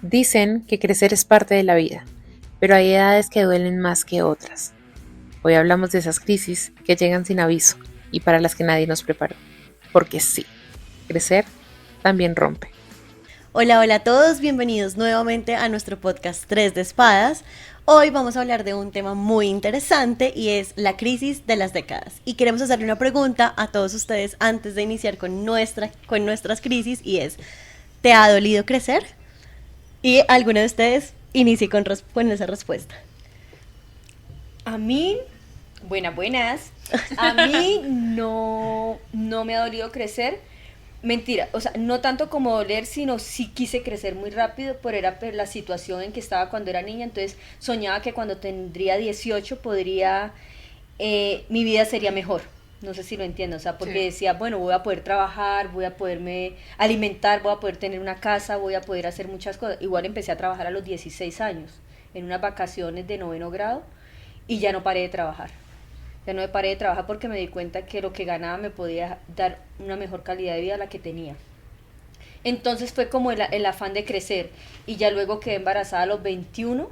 Dicen que crecer es parte de la vida, pero hay edades que duelen más que otras. Hoy hablamos de esas crisis que llegan sin aviso y para las que nadie nos preparó. Porque sí, crecer también rompe. Hola, hola a todos, bienvenidos nuevamente a nuestro podcast 3 de Espadas. Hoy vamos a hablar de un tema muy interesante y es la crisis de las décadas. Y queremos hacerle una pregunta a todos ustedes antes de iniciar con nuestras crisis y es, ¿te ha dolido crecer? Y alguno de ustedes inicie con esa respuesta. A mí, buenas. A mí no me ha dolido crecer. Mentira, o sea, no tanto como doler, sino sí quise crecer muy rápido, pero era por la situación en que estaba cuando era niña. Entonces soñaba que cuando tendría 18 mi vida sería mejor. No sé si lo entiendo, o sea, porque Sí. decía, bueno, voy a poder trabajar, voy a poderme alimentar, voy a poder tener una casa, voy a poder hacer muchas cosas. Igual empecé a trabajar a los 16 años, en unas vacaciones de 9º grado, y ya no paré de trabajar. Ya no me paré de trabajar porque me di cuenta que lo que ganaba me podía dar una mejor calidad de vida a la que tenía. Entonces fue como el afán de crecer, y ya luego quedé embarazada a los 21.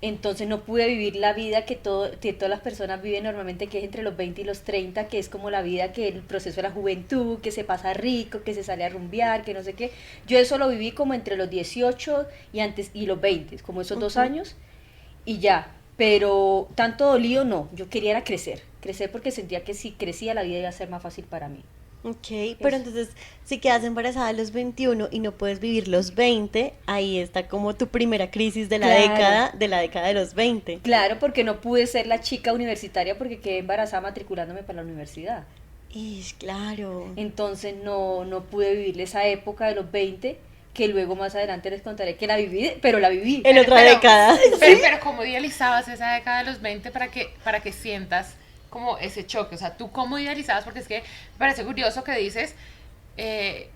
Entonces no pude vivir la vida que todas las personas viven normalmente, que es entre los 20 y los 30, que es como la vida, que el proceso de la juventud, que se pasa rico, que se sale a rumbear, que no sé qué. Yo eso lo viví como entre los 18 y los 20, como esos 2 años, y ya. Pero tanto dolido no, yo quería era crecer porque sentía que si crecía la vida iba a ser más fácil para mí. Ok, pero entonces si quedas embarazada a los 21 y no puedes vivir los 20, ahí está como tu primera crisis de la Claro. década de los 20. Claro, porque no pude ser la chica universitaria porque quedé embarazada matriculándome para la universidad. Y claro. Entonces no pude vivir esa época de los 20, que luego más adelante les contaré que la viví, pero la viví. En otra década. Pero ¿cómo idealizabas esa década de los 20 para que sientas como ese choque? O sea, ¿tú cómo idealizabas? Porque es que me parece curioso que dices, eh,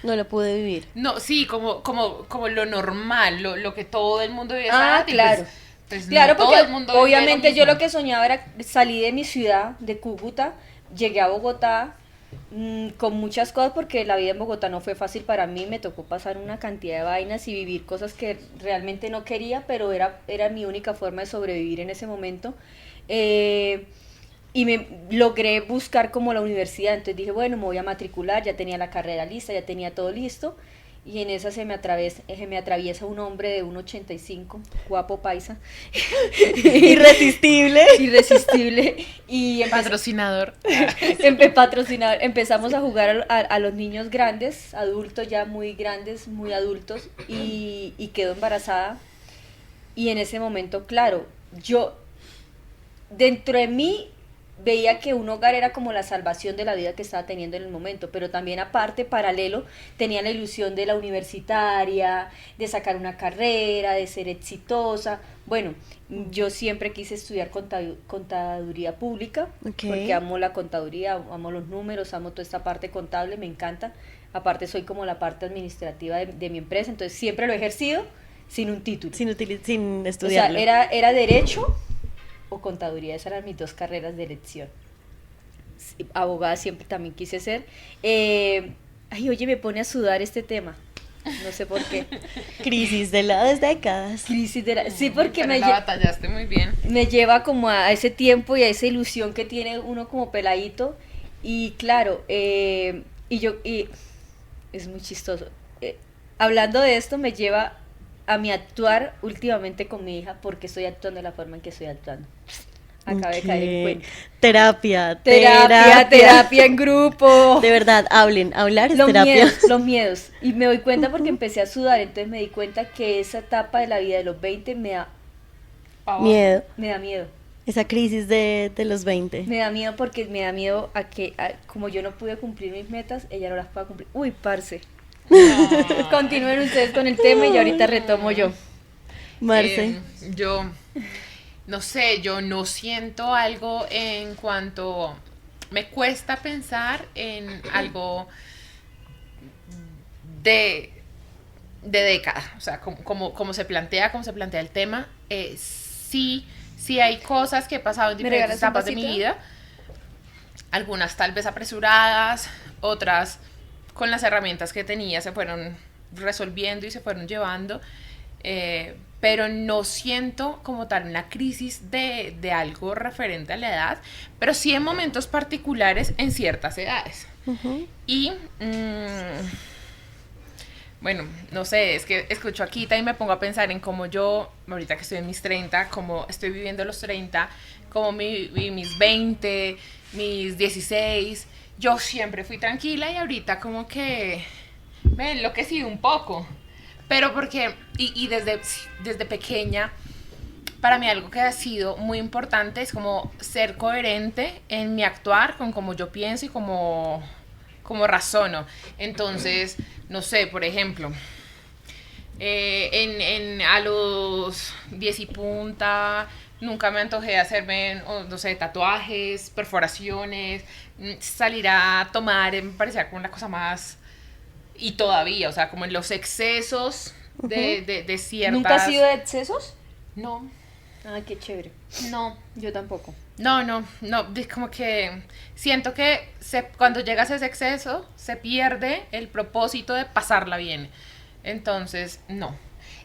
No lo pude vivir. no, sí, como lo normal, lo que todo el mundo vive. Ah, y claro. Pues Claro, no porque todo el mundo vive obviamente yo lo mismo. que soñaba era salir de mi ciudad, de Cúcuta, llegué a Bogotá, con muchas cosas, porque la vida en Bogotá no fue fácil para mí, me tocó pasar una cantidad de vainas y vivir cosas que realmente no quería, pero era mi única forma de sobrevivir en ese momento. Y me logré buscar como la universidad, entonces dije, bueno, me voy a matricular, ya tenía la carrera lista, ya tenía todo listo, y en esa se me atraviesa un hombre de 1,85, guapo paisa, Irresistible. irresistible, y Patrocinador. empezamos a jugar a los niños grandes, adultos ya muy grandes, muy adultos, y quedó embarazada. Y en ese momento, claro, yo dentro de mí veía que un hogar era como la salvación de la vida que estaba teniendo en el momento, pero también aparte, paralelo, tenía la ilusión de la universitaria, de sacar una carrera, de ser exitosa. Bueno, yo siempre quise estudiar contaduría pública, Ok. porque amo la contaduría, amo los números, amo toda esta parte contable, me encanta. Aparte soy como la parte administrativa de mi empresa, entonces siempre lo he ejercido sin un título. Sin O sea, estudiarlo. era derecho o contaduría, esas eran mis dos carreras de elección. Sí, abogada siempre también quise ser. Ay, oye, me pone a sudar este tema. No sé por qué. Crisis de las décadas. Crisis de la... Sí, porque Pero la batallaste muy bien. me lleva como a ese tiempo y a esa ilusión que tiene uno como peladito. Y claro, y es muy chistoso. Hablando de esto, me lleva a mi actuar últimamente con mi hija, porque estoy actuando de la forma en que estoy actuando. Acabé de caer en Ok. cuenta. Terapia. Terapia en grupo. De verdad, hablar es Los terapia. miedos, los miedos. Y me doy cuenta porque empecé a sudar, entonces me di cuenta que esa etapa de la vida de los 20 Miedo. me da miedo. Esa crisis de los 20. Me da miedo porque me da miedo como yo no pude cumplir mis metas, ella no las pueda cumplir. Uy, parce. Continúen ustedes con el tema y ahorita retomo yo. Marce. Yo, no sé, yo no siento algo en cuanto... Me cuesta pensar en algo de, de década, o sea, como se plantea el tema. Sí hay cosas que he pasado en ¿Me diferentes regalas un etapas de mi vasito? vida, algunas tal vez apresuradas, otras con las herramientas que tenía se fueron resolviendo y se fueron llevando, pero no siento como tal una crisis de algo referente a la edad, pero sí en momentos particulares en ciertas edades. Y bueno, no sé, es que escucho a Kita y me pongo a pensar en cómo yo, ahorita que estoy en mis 30, cómo estoy viviendo los 30, cómo mis 20, mis 16, yo siempre fui tranquila y ahorita como que me he enloquecido un poco. Pero porque, y desde pequeña, para mí algo que ha sido muy importante es como ser coherente en mi actuar con cómo yo pienso y cómo razono. Entonces, no sé, por ejemplo, a los 10 y punta, nunca me antojé hacerme, no sé, tatuajes, perforaciones, salir a tomar, me parecía como una cosa más, y todavía, o sea, como en los excesos de ciertas... ¿Nunca has sido de excesos? No. Ay, qué chévere. No. Yo tampoco. No, es como que siento que cuando llegas a ese exceso se pierde el propósito de pasarla bien. Entonces, no.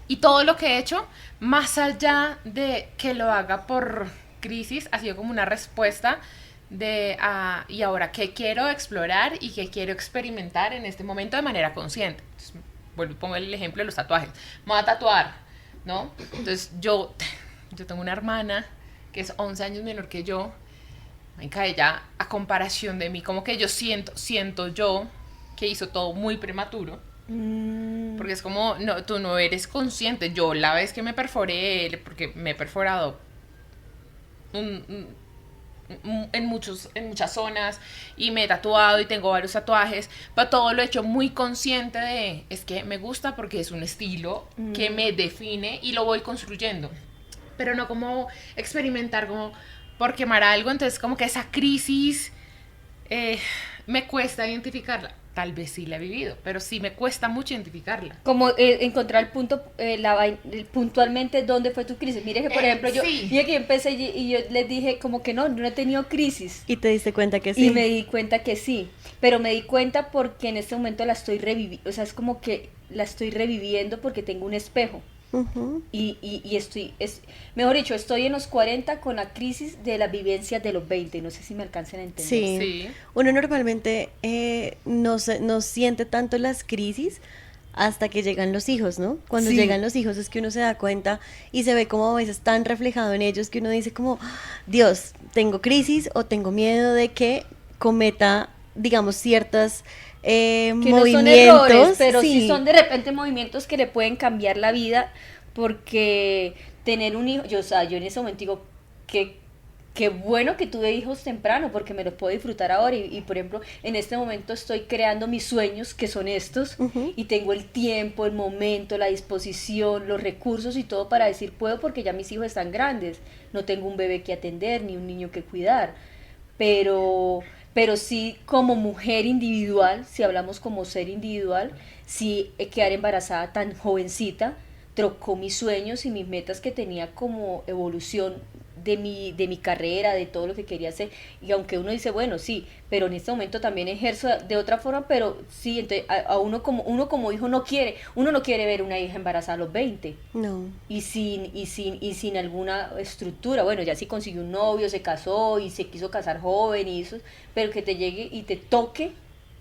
Y todo lo que he hecho, más allá de que lo haga por crisis, ha sido como una respuesta y ahora qué quiero explorar y qué quiero experimentar en este momento de manera consciente. Entonces, vuelvo y pongo el ejemplo de los tatuajes. Me voy a tatuar, ¿no? Entonces, yo tengo una hermana que es 11 años menor que yo. Ella, a comparación de mí, como que yo siento yo que hizo todo muy prematuro. Porque es como, no, tú no eres consciente. Yo la vez que me perforé, porque me he perforado en muchas zonas y me he tatuado y tengo varios tatuajes, pero todo lo he hecho muy consciente de, es que me gusta porque es un estilo que me define y lo voy construyendo, pero no como experimentar como por quemar algo. Entonces como que esa crisis me cuesta identificarla. Tal vez sí la he vivido, pero sí me cuesta mucho identificarla. Como encontrar el punto, puntualmente dónde fue tu crisis. Mire que, por ejemplo, sí. Mire que yo empecé y yo les dije como que no he tenido crisis. Y te diste cuenta que sí. Y me di cuenta que sí, pero me di cuenta porque en este momento la estoy reviviendo, o sea, es como que la estoy reviviendo porque tengo un espejo. Y mejor dicho, estoy en los 40 con la crisis de las vivencias de los 20, no sé si me alcancen a entender. Sí. Uno normalmente no siente tanto las crisis hasta que llegan los hijos, ¿no? Cuando llegan los hijos es que uno se da cuenta y se ve como a veces tan reflejado en ellos que uno dice como, Dios, tengo crisis o tengo miedo de que cometa, digamos, ciertas... que movimientos, no son errores, pero sí son de repente movimientos que le pueden cambiar la vida, porque tener un hijo, yo en ese momento digo qué bueno que tuve hijos temprano, porque me los puedo disfrutar ahora y por ejemplo, en este momento estoy creando mis sueños, que son estos, y tengo el tiempo, el momento, la disposición, los recursos y todo para decir puedo, porque ya mis hijos están grandes, no tengo un bebé que atender, ni un niño que cuidar, pero sí como mujer individual, si hablamos como ser individual, sí quedar embarazada tan jovencita trocó mis sueños y mis metas que tenía como evolución de mi carrera, de todo lo que quería hacer. Y aunque uno dice, bueno, sí, pero en este momento también ejerzo de otra forma, pero sí, entonces a uno como hijo uno no quiere ver una hija embarazada a los 20. No. Y sin alguna estructura. Bueno, ya sí consiguió un novio, se casó y se quiso casar joven y eso, pero que te llegue y te toque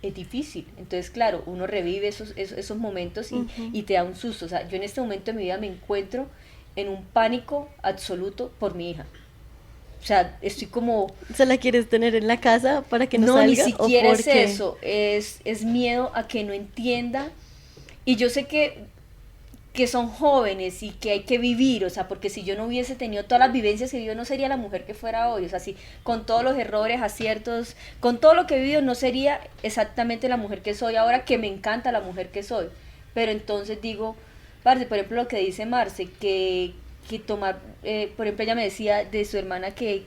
es difícil. Entonces, claro, uno revive esos momentos y te da un susto. O sea, yo en este momento de mi vida me encuentro en un pánico absoluto por mi hija. O sea, estoy como... ¿Se la quieres tener en la casa para que no salga? No, ni siquiera ¿o es eso. Es miedo a que no entienda. Y yo sé que son jóvenes y que hay que vivir, o sea, porque si yo no hubiese tenido todas las vivencias que vivido, no sería la mujer que fuera hoy, o sea, si con todos los errores, aciertos, con todo lo que he vivido, no sería exactamente la mujer que soy ahora, que me encanta la mujer que soy. Pero entonces digo, Parce, por ejemplo, lo que dice Marce, que tomar, por ejemplo, ella me decía de su hermana que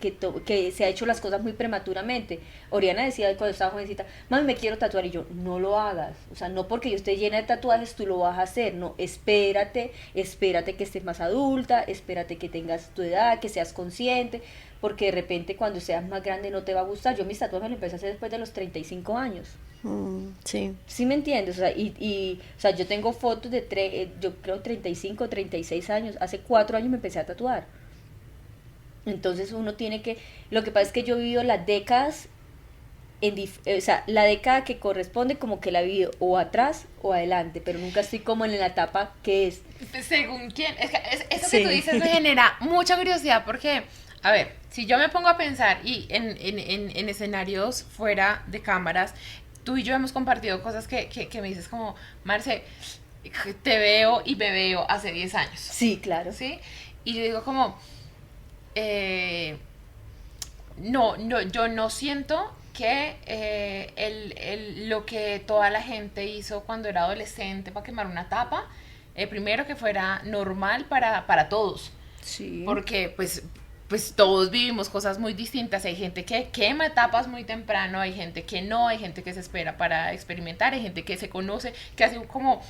se ha hecho las cosas muy prematuramente. Oriana decía cuando estaba jovencita, mami, me quiero tatuar, y yo, no lo hagas, o sea, no porque yo esté llena de tatuajes tú lo vas a hacer, no, espérate que estés más adulta, espérate que tengas tu edad, que seas consciente, porque de repente cuando seas más grande no te va a gustar. Yo mis tatuajes los empecé a hacer después de los 35 años. Sí. ¿Sí me entiendes? O sea, o sea, yo tengo fotos de, yo creo, 35, 36 años. Hace 4 años me empecé a tatuar. Entonces uno tiene que... Lo que pasa es que yo he vivido las décadas, o sea, la década que corresponde como que la he vivido o atrás o adelante, pero nunca estoy como en la etapa que es. Según quién. Eso Sí. que tú dices me genera mucha curiosidad porque, a ver, si yo me pongo a pensar y en escenarios fuera de cámaras, tú y yo hemos compartido cosas que me dices como, Marce, te veo y me veo hace 10 años. Sí, claro. ¿Sí? Y yo digo como, no, yo no siento que lo que toda la gente hizo cuando era adolescente para quemar una tapa, primero que fuera normal para todos. Sí. Porque pues todos vivimos cosas muy distintas. Hay gente que quema etapas muy temprano, hay gente que no, hay gente que se espera para experimentar, hay gente que se conoce, que hace como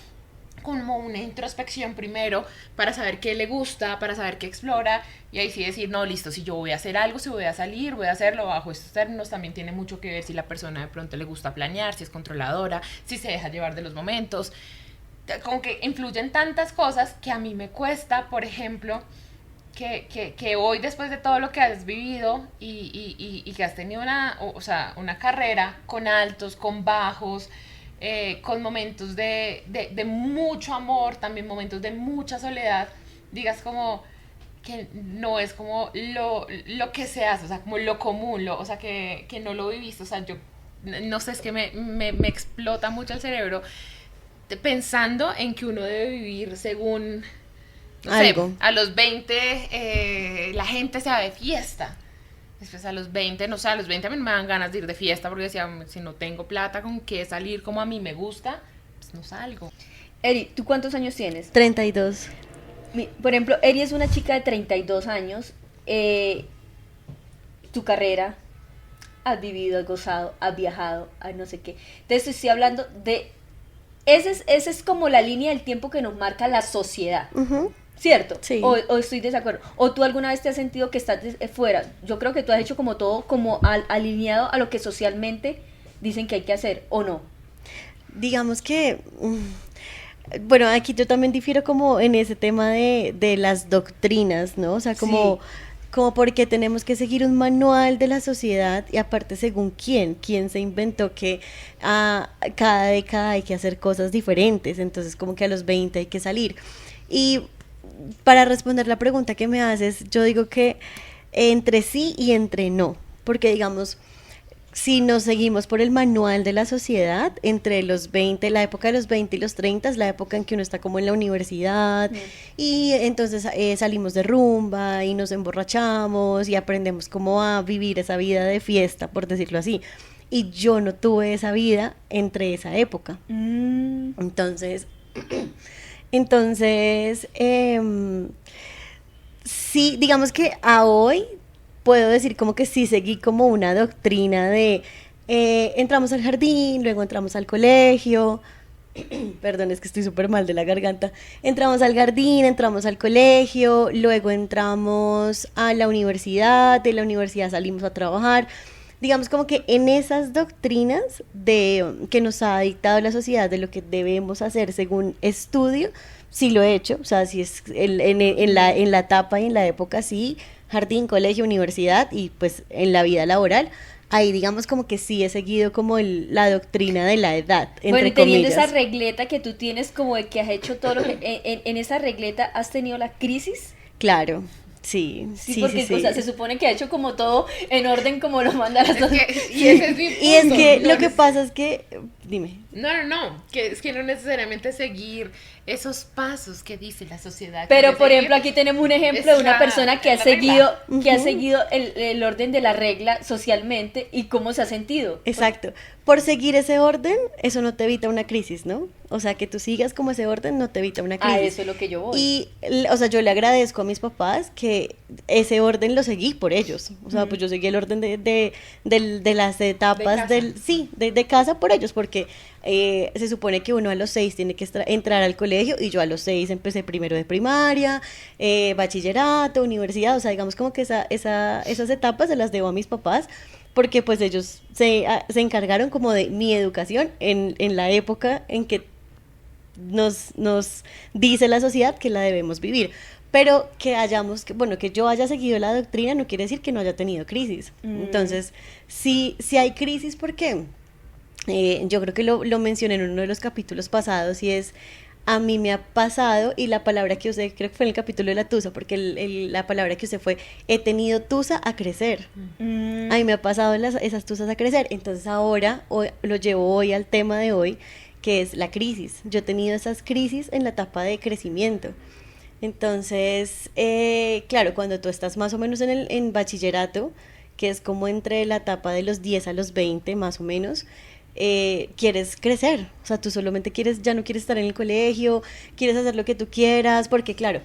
una introspección primero para saber qué le gusta, para saber qué explora y ahí sí decir, no, listo, si yo voy a hacer algo, si voy a salir, voy a hacerlo bajo estos términos. También tiene mucho que ver si la persona de pronto le gusta planear, si es controladora, si se deja llevar de los momentos. Como que influyen tantas cosas que a mí me cuesta, por ejemplo, que hoy, después de todo lo que has vivido y que has tenido una carrera con altos, con bajos, con momentos de mucho amor, también momentos de mucha soledad, digas como que no es como lo que se hace, o sea, como lo común, o sea, que no lo viviste. O sea, yo no sé, es que me explota mucho el cerebro pensando en que uno debe vivir según, no Algo. sé, a los 20 la gente se va de fiesta. Después a los 20, no sé, a los 20 a mí no me dan ganas de ir de fiesta porque decía, si no tengo plata con qué salir como a mí me gusta, pues no salgo. Eri, ¿tú cuántos años tienes? 32. Por ejemplo, Eri es una chica de 32 años. Tu carrera, has vivido, has gozado, has viajado, no sé qué. Entonces estoy hablando de... Esa es como la línea del tiempo que nos marca la sociedad. Ujú. ¿Cierto? Sí. O estoy de desacuerdo. ¿O tú alguna vez te has sentido que estás fuera? Yo creo que tú has hecho como todo como alineado a lo que socialmente dicen que hay que hacer, ¿o no? Digamos que, bueno, aquí yo también difiero como en ese tema de las doctrinas, ¿no? O sea, como, como porque tenemos que seguir un manual de la sociedad y aparte según quién se inventó que cada década hay que hacer cosas diferentes, entonces como que a los 20 hay que salir. Y para responder la pregunta que me haces, yo digo que entre sí y entre no, porque digamos, si nos seguimos por el manual de la sociedad, entre los 20, la época de los 20 y los 30 es la época en que uno está como en la universidad y entonces salimos de rumba y nos emborrachamos y aprendemos cómo a vivir esa vida de fiesta, por decirlo así. Y yo no tuve esa vida entre esa época. Entonces, sí, digamos que a hoy puedo decir como que sí seguí como una doctrina de entramos al jardín, luego entramos al colegio, perdón, es que estoy súper mal de la garganta, entramos al jardín, entramos al colegio, luego entramos a la universidad, de la universidad salimos a trabajar. Digamos como que en esas doctrinas que nos ha dictado la sociedad de lo que debemos hacer según estudio, sí lo he hecho, o sea, sí es en la etapa y en la época sí, jardín, colegio, universidad y pues en la vida laboral, ahí digamos como que sí he seguido como la doctrina de la edad, entre bueno, y teniendo comillas. esa regleta que tú tienes como de que has hecho todo lo que... En esa regleta has tenido la crisis. Claro, sí, Sí, sí, porque sí, o sea, sí. se supone que ha hecho como todo en orden como lo manda la sociedad. Y ese es mi punto. Y es que No lo que pasa es que, dime. No, que es que no necesariamente seguir esos pasos que dice la sociedad. Pero que por seguir. ejemplo, aquí tenemos un ejemplo de una persona que ha la regla. seguido, que ha seguido el orden de la regla socialmente y cómo se ha sentido. Exacto. Por seguir ese orden, eso no te evita una crisis, ¿no? O sea, que tú sigas como ese orden no te evita una crisis. A eso es lo que yo voy. Y, o sea, yo le agradezco a mis papás que ese orden lo seguí por ellos. O sea, pues yo seguí el orden de las etapas de casa por ellos, porque se supone que uno a los 6 tiene que entrar al colegio y yo a los 6 empecé primero de primaria, bachillerato, universidad, o sea, digamos como que esas etapas se las debo a mis papás porque pues ellos se encargaron como de mi educación en la época en que nos dice la sociedad que la debemos vivir. Pero que yo haya seguido la doctrina no quiere decir que no haya tenido crisis. Entonces, sí hay crisis porque yo creo que lo mencioné en uno de los capítulos pasados y es, a mí me ha pasado, y la palabra que usé, creo que fue en el capítulo de la tusa, porque la palabra que usé fue, he tenido tusa a crecer. A mí me ha pasado esas tusas a crecer. Entonces ahora lo llevo hoy al tema de hoy, que es la crisis. Yo he tenido esas crisis en la etapa de crecimiento. Entonces, claro, cuando tú estás más o menos en bachillerato, que es como entre la etapa de los 10 a los 20 más o menos, quieres crecer, o sea, tú solamente ya no quieres estar en el colegio, quieres hacer lo que tú quieras, porque claro,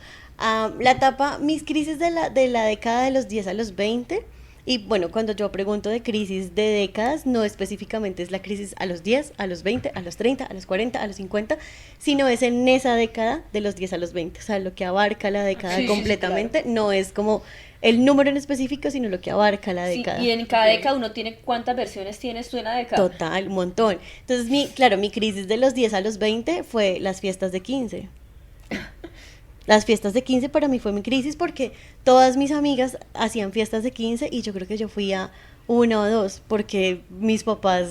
mis crisis de la década de los 10 a los 20, y bueno, cuando yo pregunto de crisis de décadas, no específicamente es la crisis a los 10, a los 20, a los 30, a los 40, a los 50, sino es en esa década de los 10 a los 20, o sea, lo que abarca la década completamente, claro. No es como el número en específico, sino lo que abarca la década. Y en cada década uno tiene, ¿cuántas versiones tienes tú en la década? Total, un montón. Entonces, mi crisis de los 10 a los 20 fue las fiestas de 15. Las fiestas de 15 para mí fue mi crisis porque todas mis amigas hacían fiestas de 15 y yo creo que yo fui a una o dos porque mis papás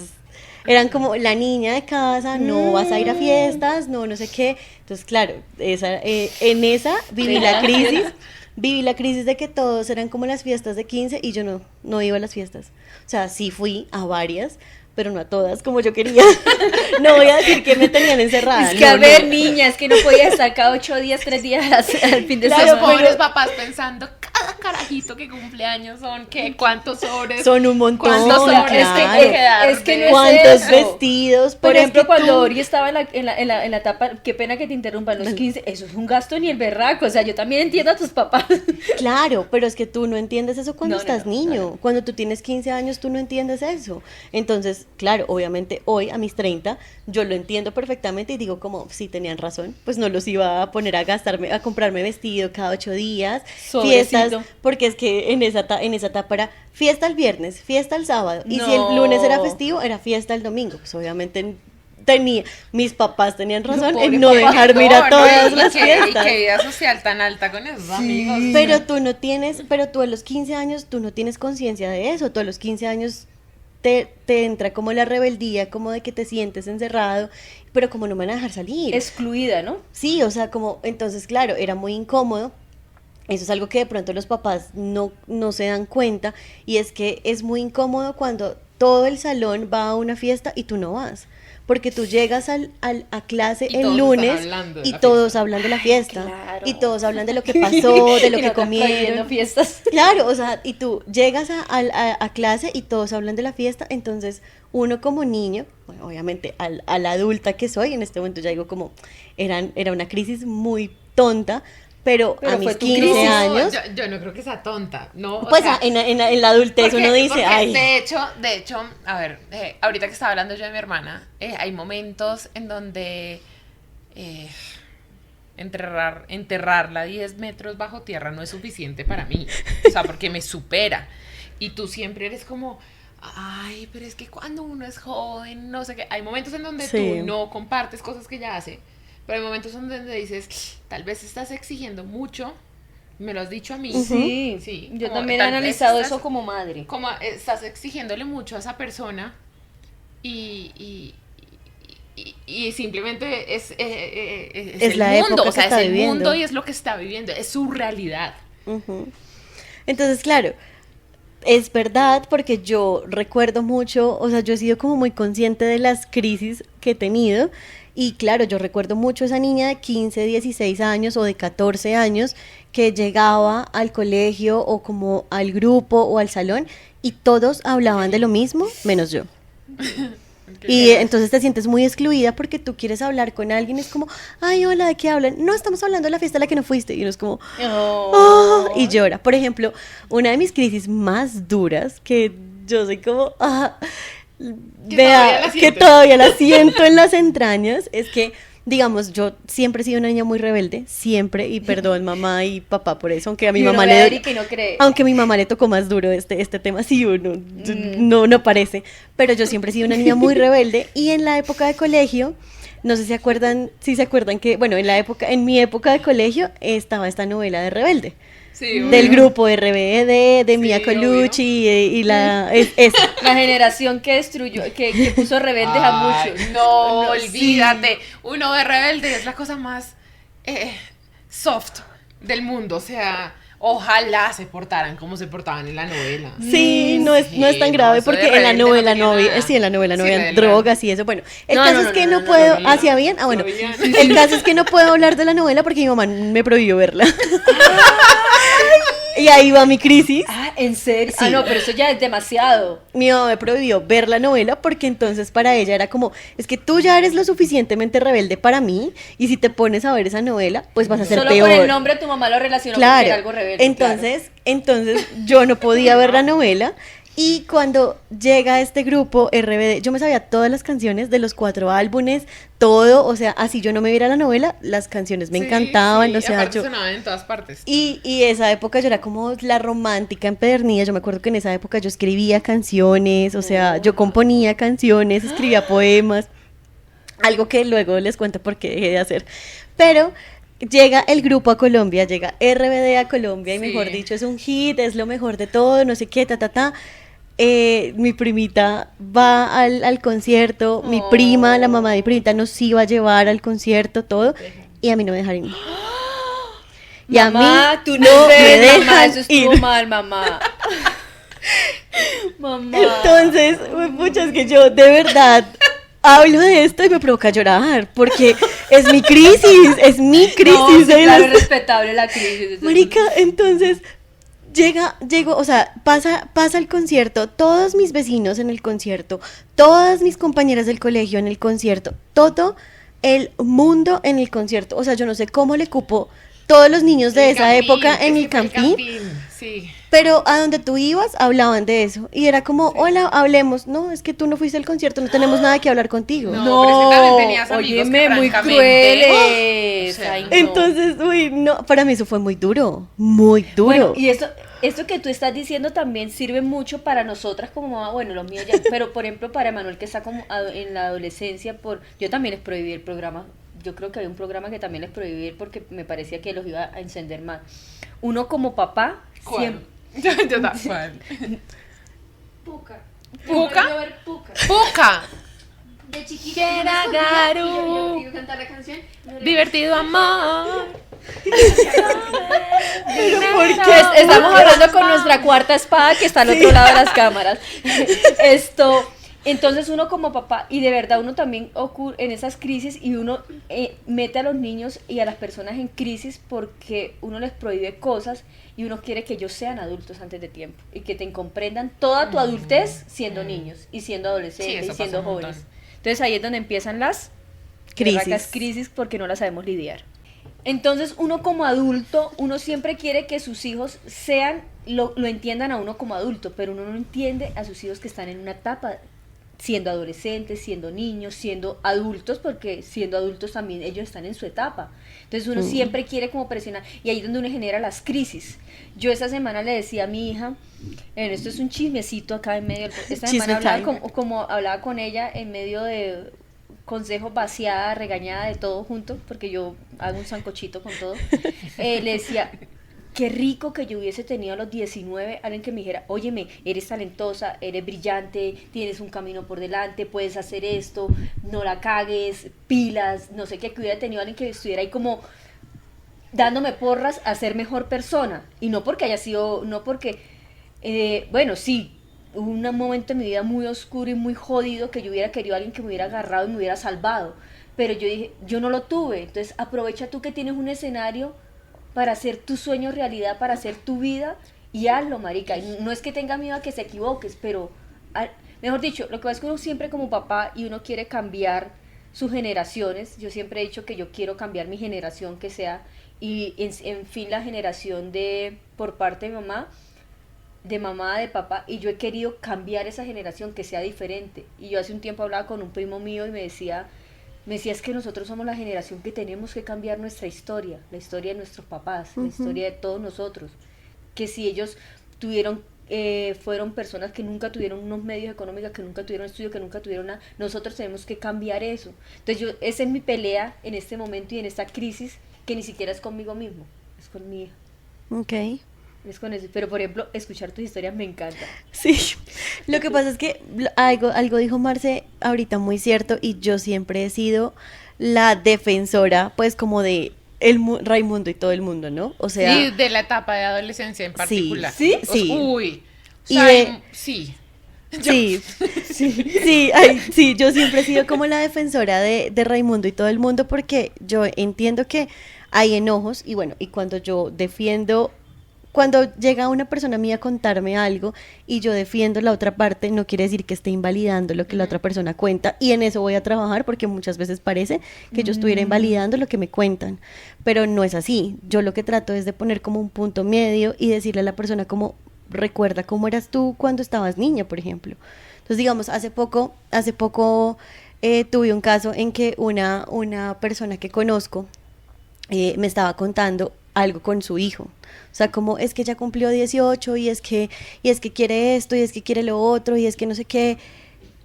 eran como la niña de casa, no vas a ir a fiestas, no sé qué. Entonces, claro, en esa viví la crisis de que todos eran como las fiestas de 15 y yo no iba a las fiestas. O sea, sí fui a varias, pero no a todas como yo quería. No voy a decir que me tenían encerrada. Es que niña, es que no podía estar cada 8 días, 3 días al fin de semana. Los pobres papás pensando, cada carajito que cumple años ¿cuántos sobres? Son un montón. ¿Cuántos sobres claro. Es que no ¿cuántos es vestidos? Por ejemplo, cuando Ori estaba en la etapa, qué pena que te interrumpan, los 15, eso es un gasto ni el berraco, o sea, yo también entiendo a tus papás. Claro, pero es que tú no entiendes eso cuando estás niño. No. Cuando tú tienes 15 años, tú no entiendes eso. Entonces, claro, obviamente hoy a mis 30 yo lo entiendo perfectamente y digo como, sí, tenían razón, pues no los iba a poner a comprarme vestido cada 8 días, fiestas, porque es que en esa etapa era fiesta el viernes, fiesta el sábado, y si el lunes era festivo, era fiesta el domingo, pues obviamente mis papás tenían razón en no dejarme ir a todas las fiestas. Y qué vida social tan alta con esos amigos. Pero tú a los 15 años, tú no tienes conciencia de eso, tú a los 15 años te entra como la rebeldía, como de que te sientes encerrado, pero como no me van a dejar salir. Excluida, ¿no? Sí, o sea, como, entonces, claro, era muy incómodo. Eso es algo que de pronto los papás no se dan cuenta, y es que es muy incómodo cuando todo el salón va a una fiesta y tú no vas. Porque tú llegas a clase el lunes y todos hablan de la fiesta. Claro. Y todos hablan de lo que pasó, de lo que comieron. Fiestas. Claro, o sea, y tú llegas a clase y todos hablan de la fiesta. Entonces, uno como niño, bueno, obviamente a la adulta que soy, en este momento ya digo como, era una crisis muy tonta. Pero a mis 15 años... Yo no creo que sea tonta, ¿no? Pues en la adultez uno dice, ay... De hecho, a ver, ahorita que estaba hablando yo de mi hermana, hay momentos en donde enterrarla 10 metros bajo tierra no es suficiente para mí, o sea, porque me supera. Y tú siempre eres como... Ay, pero es que cuando uno es joven, no sé qué... Hay momentos en donde tú no compartes cosas que ella hace... Pero hay momentos donde dices, tal vez estás exigiendo mucho, me lo has dicho a mí. Sí. Yo también he analizado eso como madre. Como estás exigiéndole mucho a esa persona y simplemente es el la mundo, época o sea, que está es el viviendo. mundo y es lo que está viviendo, es su realidad. Uh-huh. Entonces, claro, es verdad porque yo recuerdo mucho, o sea, yo he sido como muy consciente de las crisis que he tenido. Y claro, yo recuerdo mucho esa niña de 15, 16 años o de 14 años que llegaba al colegio o como al grupo o al salón y todos hablaban de lo mismo, menos yo. Y entonces te sientes muy excluida porque tú quieres hablar con alguien y es como, ay, hola, ¿de qué hablan? No, estamos hablando de la fiesta a la que no fuiste. Y uno es como, y llora. Por ejemplo, una de mis crisis más duras, que yo soy como, que todavía la siento en las entrañas, es que digamos, yo siempre he sido una niña muy rebelde, siempre, y perdón mamá y papá por eso, aunque a mi Y uno mamá ve a le... Erika y no cree. Aunque a mi mamá le tocó más duro este tema, sí, uno, no parece, pero yo siempre he sido una niña muy rebelde y en la época de colegio, no sé si se acuerdan que, bueno, en mi época de colegio estaba esta novela de Rebelde. Sí, Del obvio. grupo de Sí, Mia Colucci y la La generación que destruyó, que puso rebeldes a Ay, muchos. no, No, olvídate. Uno de rebelde es la cosa más soft del mundo. O sea, ojalá se portaran como se portaban en la novela. Sí, no es tan Sí, grave eso de porque en la rebelde novela tenía no había, nada. sí, en la novela no Sí, habían rebelde. drogas y eso. Bueno, el No, caso no, es no, que no, no no, puedo, no, no, ¿hacia bien? Ah, bueno, Sabían. el caso es que no puedo hablar de la novela porque mi mamá me prohibió verla. Y ahí va mi crisis. Ah, ¿en serio? Sí. Ah, no, pero eso ya es demasiado. Mi mamá me prohibió ver la novela porque entonces para ella era como, es que tú ya eres lo suficientemente rebelde para mí y si te pones a ver esa novela, pues vas a ser Solo peor. por el nombre tu mamá lo relacionó con que era Claro. algo rebelde. Entonces yo no podía ver la novela y cuando llega este grupo RBD, yo me sabía todas las canciones de los 4 álbumes, todo, o sea, así yo no me viera la novela, las canciones me Sí, encantaban, sí, o sea, aparte yo... sonaban en todas partes. Y esa época yo era como la romántica empedernida, yo me acuerdo que en esa época yo escribía canciones, o sea, yo componía canciones, escribía poemas, algo que luego les cuento por qué dejé de hacer, pero llega el grupo a Colombia, llega RBD a Colombia y Sí. mejor dicho es un hit, es lo mejor de todo, no sé qué, mi primita va al concierto, mi prima, la mamá de mi primita nos iba a llevar al concierto, todo, y a mí no me dejaron ir. Y Mamá, a mí tú no no me ves, mamá, dejan eso estuvo ir. mal, mamá. Mamá. Entonces, muchas que yo de verdad hablo de esto y me provoca llorar, porque es mi crisis, No, sí, de claro, las- es respetable la crisis. Marica, entonces llego, o sea, pasa el concierto, todos mis vecinos en el concierto, todas mis compañeras del colegio en el concierto, todo el mundo en el concierto, o sea, yo no sé cómo le cupo todos los niños de El esa campín, época es en que el fue campín, sí. pero a donde tú ibas hablaban de eso y era como, hola, hablemos, no, es que tú no fuiste al concierto, no tenemos nada que hablar contigo. No, pero es que también tenías amigos que óyeme, muy francamente, crueles. o sea, Ay, no. Entonces, uy, no, para mí eso fue muy duro, muy duro. Bueno, y esto que tú estás diciendo también sirve mucho para nosotras como mamá, bueno, los míos ya, pero por ejemplo para Emanuel que está como en la adolescencia, yo también les prohibí el programa, yo creo que hay un programa que también les prohibí porque me parecía que los iba a encender más. Uno como papá, ¿Cuál? siempre... Yo ¿cuál? Puca. ¿Puca? Recuerdo ver Puca. ¡Puca! De chiquita Quiera yo me escondía y Garú. yo cantar la canción. Divertido amor. Estamos hablando con nuestra cuarta espada que está al otro lado de las cámaras. Entonces uno como papá, y de verdad uno también ocurre en esas crisis y uno mete a los niños y a las personas en crisis porque uno les prohíbe cosas y uno quiere que ellos sean adultos antes de tiempo y que te comprendan toda tu adultez siendo niños y siendo Sí, adolescentes eso y siendo pasa un jóvenes. montón. Entonces ahí es donde empiezan las Crisis. crisis porque no las sabemos lidiar. Entonces uno como adulto, uno siempre quiere que sus hijos lo entiendan a uno como adulto, pero uno no entiende a sus hijos que están en una etapa siendo adolescentes, siendo niños, siendo adultos, porque siendo adultos también ellos están en su etapa. Entonces uno siempre quiere como presionar, y ahí es donde uno genera las crisis. Yo esta semana le decía a mi hija, esto es un chismecito acá en medio, esta Chisme semana hablaba time. como hablaba con ella en medio de consejos, vaciada, regañada, de todo junto, porque yo hago un sancochito con todo. Le decía, qué rico que yo hubiese tenido a los 19 alguien que me dijera, óyeme, eres talentosa, eres brillante, tienes un camino por delante, puedes hacer esto, no la cagues, pilas, no sé qué, que hubiera tenido alguien que estuviera ahí como dándome porras a ser mejor persona. Y no porque haya sido, no porque, bueno, sí, hubo un momento en mi vida muy oscuro y muy jodido que yo hubiera querido a alguien que me hubiera agarrado y me hubiera salvado. Pero yo dije, yo no lo tuve. Entonces aprovecha tú que tienes un escenario para hacer tu sueño realidad, para hacer tu vida y hazlo, marica. Y no es que tenga miedo a que se equivoques, pero, mejor dicho, lo que pasa es que uno siempre como papá y uno quiere cambiar sus generaciones. Yo siempre he dicho que yo quiero cambiar mi generación, que sea, y en fin la generación por parte de mamá, de papá, y yo he querido cambiar esa generación, que sea diferente. Y yo hace un tiempo hablaba con un primo mío y me decía, Me decía, es que nosotros somos la generación que tenemos que cambiar nuestra historia, la historia de nuestros papás, la historia de todos nosotros. Que si ellos tuvieron, fueron personas que nunca tuvieron unos medios económicos, que nunca tuvieron estudio, que nunca tuvieron nada, nosotros tenemos que cambiar eso. Entonces esa es mi pelea en este momento y en esta crisis, que ni siquiera es conmigo mismo, es con mi hija. Ok. Es con eso. Pero por ejemplo, escuchar tus historias me encanta. Sí, lo que pasa es que algo dijo Marce ahorita muy cierto y yo siempre he sido la defensora, pues como de Raimundo y todo el mundo, ¿no? O sea, Sí, de la etapa de adolescencia en particular. ¿sí? O sea, Sí. Uy. O Y sea, de- sí. sí, sí, ay, sí, yo siempre he sido como la defensora de Raimundo y todo el mundo porque yo entiendo que hay enojos y bueno, y cuando yo defiendo, cuando llega una persona a mí a contarme algo y yo defiendo la otra parte, no quiere decir que esté invalidando lo que la otra persona cuenta y en eso voy a trabajar porque muchas veces parece que yo estuviera invalidando lo que me cuentan, pero no es así. Yo lo que trato es de poner como un punto medio y decirle a la persona como recuerda cómo eras tú cuando estabas niña, por ejemplo. Entonces, digamos, hace poco tuve un caso en que una persona que conozco me estaba contando algo con su hijo. O sea, como es que ya cumplió 18 y es que quiere esto y es que quiere lo otro y es que no sé qué.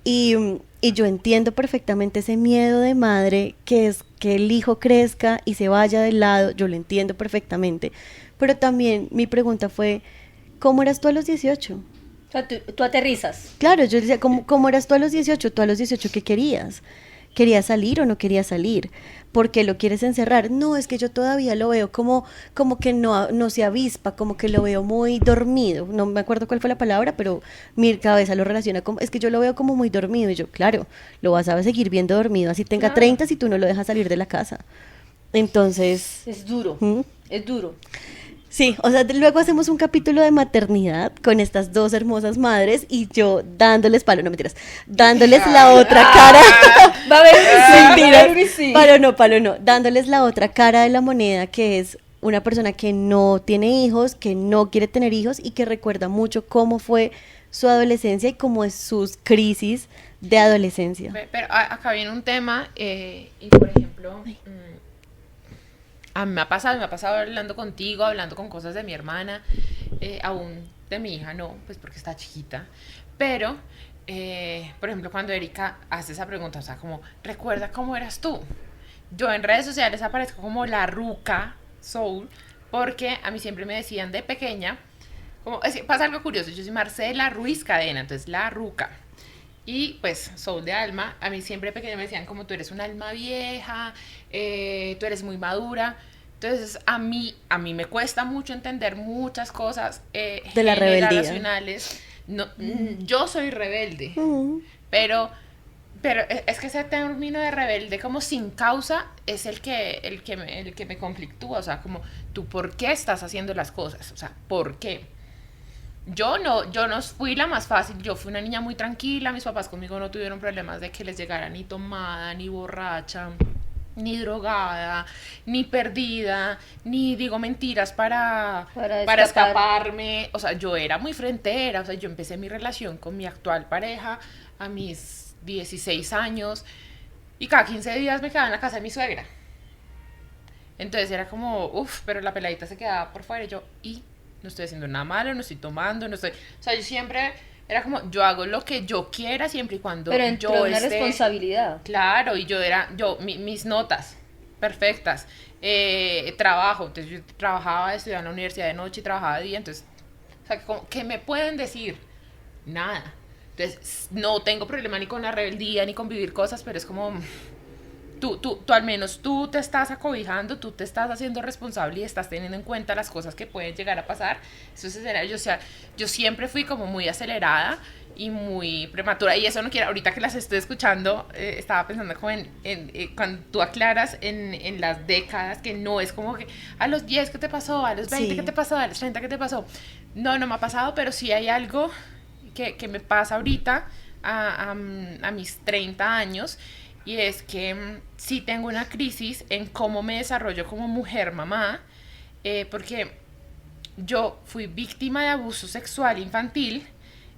Y yo entiendo perfectamente ese miedo de madre que es que el hijo crezca y se vaya del lado, yo lo entiendo perfectamente. Pero también mi pregunta fue, ¿cómo eras tú a los 18? O sea, tú aterrizas. Claro, yo decía, ¿cómo eras tú a los 18? ¿Tú a los 18 qué querías? ¿Querías salir o no querías salir? ¿Por qué lo quieres encerrar? No, es que yo todavía lo veo como que no se avispa, como que lo veo muy dormido. No me acuerdo cuál fue la palabra, pero mi cabeza lo relaciona como, es que yo lo veo como muy dormido. Y yo, claro, lo vas a seguir viendo dormido, así tenga Claro. 30 si tú no lo dejas salir de la casa. Entonces, Es duro, ¿Mm? es duro. sí, o sea, luego hacemos un capítulo de maternidad con estas dos hermosas madres y yo dándoles palo, no mentiras, dándoles la otra cara. Va a haber un sí, va a Mentiras, haber un sí. palo no, dándoles la otra cara de la moneda que es una persona que no tiene hijos, que no quiere tener hijos y que recuerda mucho cómo fue su adolescencia y cómo es sus crisis de adolescencia. Pero acá viene un tema, y por ejemplo, a mí me ha pasado hablando contigo, hablando con cosas de mi hermana, aún de mi hija no, pues porque está chiquita, pero, por ejemplo, cuando Erika hace esa pregunta, o sea, como, ¿recuerda cómo eras tú? Yo en redes sociales aparezco como la ruca Soul, porque a mí siempre me decían de pequeña, como, es que pasa algo curioso, yo soy Marcela Ruiz Cadena, entonces la ruca. Y pues Soul de alma, a mí siempre de pequeña me decían como tú eres un alma vieja, tú eres muy madura. Entonces a mí me cuesta mucho entender muchas cosas De la rebeldía. generacionales. No, yo soy rebelde, pero es que ese término de rebelde como sin causa es el que me conflictúa. O sea, como tú ¿por qué estás haciendo las cosas? O sea, ¿por qué? Yo no fui la más fácil, yo fui una niña muy tranquila, mis papás conmigo no tuvieron problemas de que les llegara ni tomada, ni borracha, ni drogada, ni perdida, ni digo mentiras para escaparme. O sea, yo era muy frentera, o sea, yo empecé mi relación con mi actual pareja a mis 16 años y cada 15 días me quedaba en la casa de mi suegra. Entonces era como, uff, pero la peladita se quedaba por fuera y yo, no estoy haciendo nada malo, no estoy tomando, no estoy... O sea, yo siempre era como, yo hago lo que yo quiera siempre y cuando Pero dentro yo de una responsabilidad. Claro, y mis notas perfectas, trabajo, entonces yo trabajaba, estudiaba en la universidad de noche y trabajaba de día, entonces, o sea, ¿qué me pueden decir? Nada. Entonces, no tengo problema ni con la rebeldía, ni con vivir cosas, pero es como... Tú al menos tú te estás acobijando, tú te estás haciendo responsable y estás teniendo en cuenta las cosas que pueden llegar a pasar. Eso es escenario. O sea, yo siempre fui como muy acelerada y muy prematura. Y eso no quiero, ahorita que las estoy escuchando, estaba pensando como cuando tú aclaras en las décadas, que no es como que a los 10 ¿qué te pasó? A los 20 Sí. ¿qué te pasó? A los 30 ¿qué te pasó? No me ha pasado, pero sí hay algo que me pasa ahorita a mis 30 años. Y es que sí tengo una crisis en cómo me desarrollo como mujer mamá, porque yo fui víctima de abuso sexual infantil,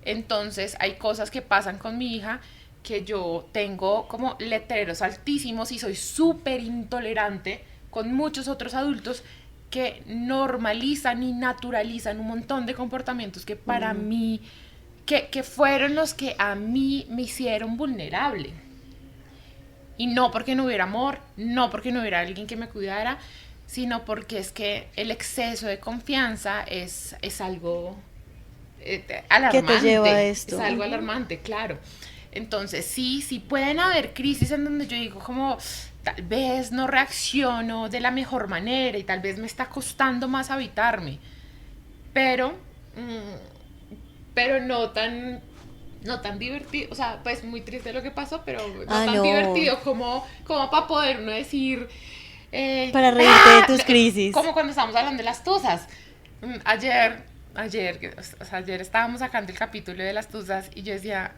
entonces hay cosas que pasan con mi hija que yo tengo como letreros altísimos y soy súper intolerante con muchos otros adultos que normalizan y naturalizan un montón de comportamientos que para mí, que fueron los que a mí me hicieron vulnerable. Y no porque no hubiera amor, no porque no hubiera alguien que me cuidara, sino porque es que el exceso de confianza es algo alarmante. ¿Qué te lleva a esto? Es algo alarmante, claro. Entonces, sí pueden haber crisis en donde yo digo como, tal vez no reacciono de la mejor manera y tal vez me está costando más habitarme, pero no tan divertido, o sea, pues muy triste lo que pasó, pero no tan divertido como para poder uno decir... para reírte de tus crisis. Como cuando estábamos hablando de las tuzas. Ayer estábamos sacando el capítulo de las tuzas y yo decía,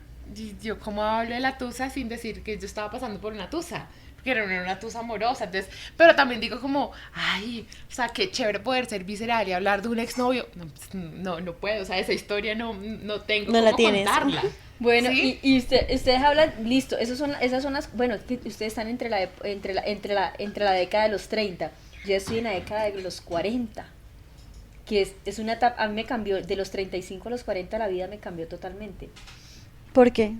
yo cómo hablo de la tusa sin decir que yo estaba pasando por una tusa, porque era una tusa amorosa, entonces, pero también digo como, ay, o sea, qué chévere poder ser visceral y hablar de un exnovio. No puedo, o sea, esa historia no tengo no cómo la tienes. contarla. Bueno, ¿Sí? y ustedes hablan, listo, esas son las, bueno, ustedes están entre la década de los 30, yo estoy en la década de los 40, que es una etapa, a mí me cambió, de los 35 a los 40 la vida me cambió totalmente. ¿Por qué?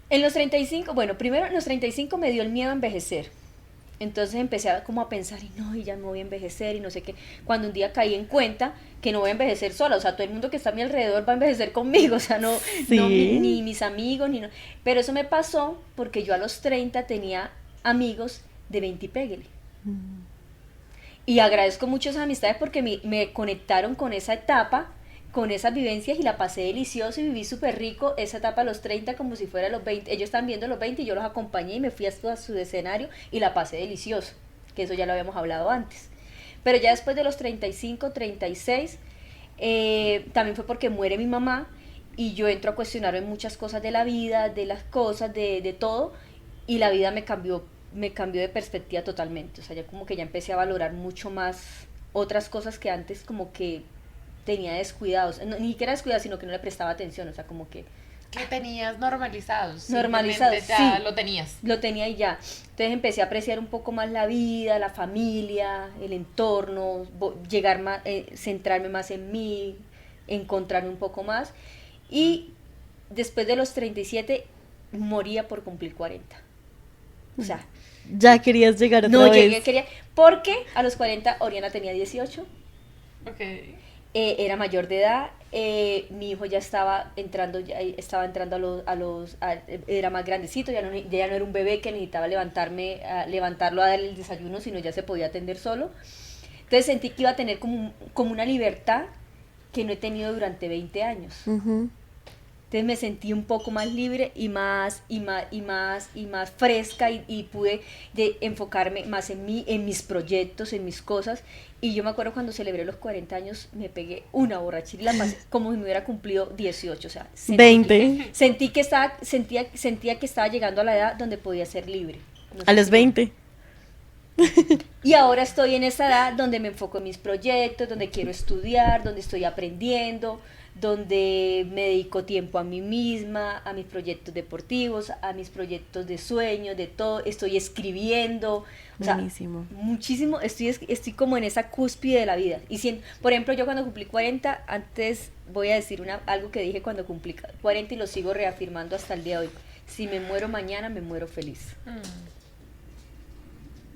En los 35, bueno, primero en los 35 me dio el miedo a envejecer. Entonces empecé como a pensar, y ya me voy a envejecer y no sé qué. Cuando un día caí en cuenta que no voy a envejecer sola, o sea, todo el mundo que está a mi alrededor va a envejecer conmigo, o sea, no ni mis amigos, ni no. Pero eso me pasó porque yo a los 30 tenía amigos de 20 y péguele. Y agradezco mucho esas amistades porque me conectaron con esa etapa, con esas vivencias y la pasé delicioso y viví súper rico esa etapa a los 30 como si fuera los 20. Ellos están viendo los 20 y yo los acompañé y me fui a su escenario y la pasé delicioso, que eso ya lo habíamos hablado antes. Pero ya después de los 35, 36, también fue porque muere mi mamá y yo entro a cuestionarme muchas cosas de la vida, de las cosas, de todo, y la vida me cambió de perspectiva totalmente. O sea, ya como que ya empecé a valorar mucho más otras cosas que antes como que tenía descuidados, no, ni siquiera descuidados, sino que no le prestaba atención, o sea, como que tenías normalizados. Normalizados, ya sí. lo tenías. Lo tenía y ya. Entonces empecé a apreciar un poco más la vida, la familia, el entorno, llegar más, centrarme más en mí, encontrarme un poco más. Y después de los 37 moría por cumplir 40. O sea, ya querías llegar otra vez. quería, porque a los 40 Oriana tenía 18. Ok. Era mayor de edad, mi hijo ya estaba entrando era más grandecito, ya no era un bebé que necesitaba levantarlo a darle el desayuno, sino ya se podía atender solo. Entonces sentí que iba a tener como una libertad que no he tenido durante 20 años. Entonces me sentí un poco más libre y más fresca y pude enfocarme más en mí, en mis proyectos, en mis cosas. Y yo me acuerdo cuando celebré los 40 años, me pegué una borrachera y la pasé como si me hubiera cumplido 18, o sea, 20. Sentía que estaba llegando a la edad donde podía ser libre. No sé A los 20. Y ahora estoy en esa edad donde me enfoco en mis proyectos, donde quiero estudiar, donde estoy aprendiendo, donde me dedico tiempo a mí misma, a mis proyectos deportivos, a mis proyectos de sueños, de todo. Estoy escribiendo, o sea, muchísimo. Estoy como en esa cúspide de la vida. Y por ejemplo, yo cuando cumplí 40, antes voy a decir algo que dije cuando cumplí 40 y lo sigo reafirmando hasta el día de hoy. Si me muero mañana, me muero feliz.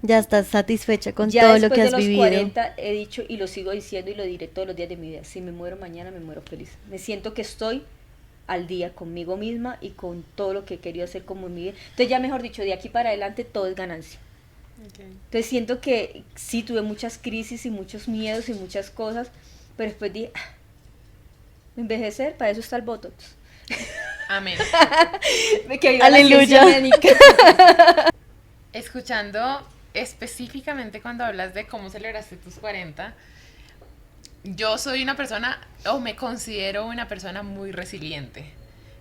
Ya estás satisfecha con ya todo lo que has vivido. Ya después de los 40 he dicho y lo sigo diciendo y lo diré todos los días de mi vida. Si me muero mañana, me muero feliz. Me siento que estoy al día conmigo misma y con todo lo que he querido hacer como en mi vida. Entonces ya mejor dicho, de aquí para adelante todo es ganancia. Okay. Entonces siento que sí tuve muchas crisis y muchos miedos y muchas cosas, pero después dije, envejecer, para eso está el Botox. Amén. Aleluya. Escuchando específicamente cuando hablas de cómo celebraste tus 40, yo soy una persona, o me considero una persona muy resiliente.